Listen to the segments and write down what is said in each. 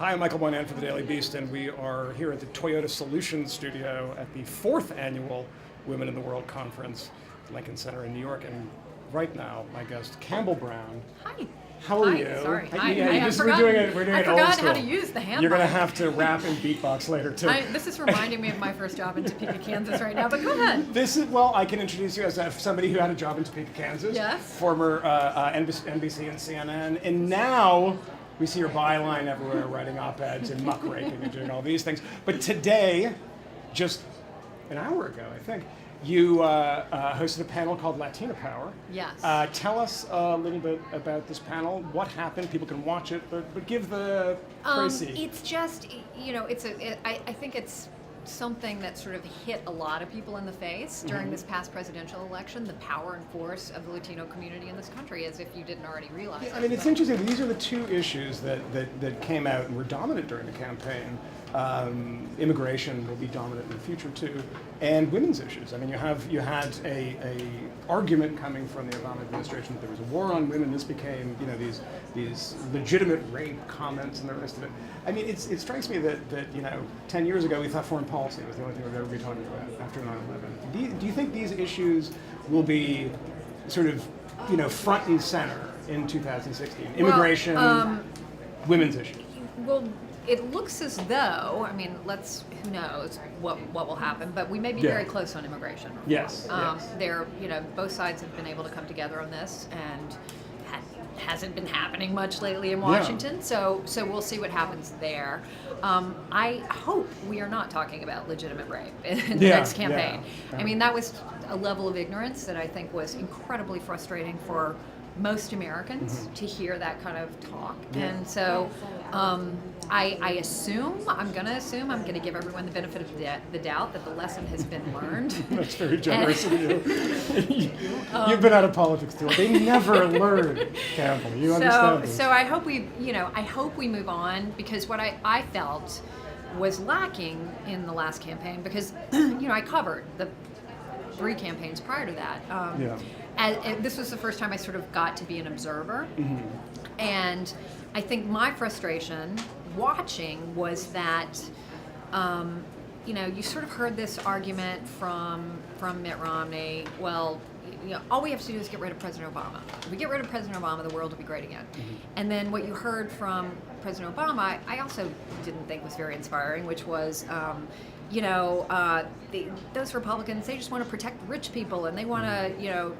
Hi, I'm Michael Moynihan for the Daily Beast, and we are here at the Toyota Solutions Studio at the 4th Annual Women in the World Conference, Lincoln Center in New York. And right now, my guest, Campbell Brown. Hi. How are Hi. you? Sorry. We're doing it old forgot school. how to use the hand You're going to mic. have to rap and beatbox later, too. This is reminding me of my first job in Topeka, Kansas right now, but go ahead. Well, I can introduce you as somebody who had a job in Topeka, Kansas. Yes. Former NBC and CNN. And now we see your byline everywhere, writing op-eds and muckraking and doing all these things. But today, just an hour ago, I think, you hosted a panel called Latina Power. Yes. Tell us a little bit about this panel. What happened? People can watch it, but give the précis. It's just, I think it's something that sort of hit a lot of people in the face during this past presidential election, the power and force of the Latino community in this country, as if you didn't already realize. I mean, it's interesting. These are the two issues that came out and were dominant during the campaign. Immigration will be dominant in the future too, and women's issues. I mean, you had a argument coming from the Obama administration that there was a war on women. This became, these legitimate rape comments and the rest of it. I mean, it strikes me that 10 years ago we thought foreign policy was the only thing we'd ever be talking about after 9/11. Do you think these issues will be sort of front and center in 2016? Immigration, women's issues. Well, it looks as though, who knows what will happen, but we may be very close on immigration. Yes. Both sides have been able to come together on this, and hasn't been happening much lately in Washington, so we'll see what happens there. I hope we are not talking about legitimate rape in the next campaign. Yeah. I mean, that was a level of ignorance that I think was incredibly frustrating for most Americans to hear that kind of talk. And so I assume, I'm going to give everyone the benefit of the doubt that the lesson has been learned. That's very generous of you. You've been out of politics too. They never learn, Campbell. You understand this. So I hope we move on, because what I felt was lacking in the last campaign, because I covered the 3 campaigns prior to that. And this was the first time I sort of got to be an observer. And I think my frustration watching was that, you sort of heard this argument from Mitt Romney, well, all we have to do is get rid of President Obama. If we get rid of President Obama, the world will be great again. And then what you heard from President Obama, I also didn't think was very inspiring, which was, those Republicans, they just want to protect rich people, and they want to,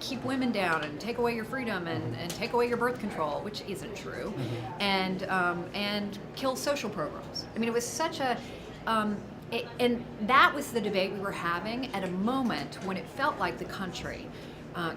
keep women down and take away your freedom and take away your birth control, which isn't true, and kill social programs. I mean, it was such a, and that was the debate we were having at a moment when it felt like the country,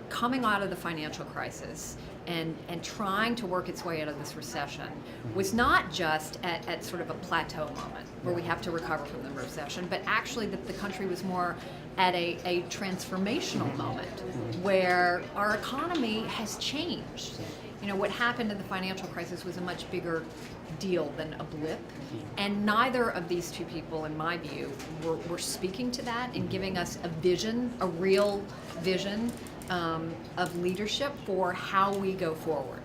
coming out of the financial crisis and trying to work its way out of this recession, was not just at sort of a plateau moment where we have to recover from the recession, but actually that the country was more at a transformational moment where our economy has changed. What happened in the financial crisis was a much bigger deal than a blip, and neither of these two people, in my view, were speaking to that and giving us a vision, a real vision of leadership for how we go forward.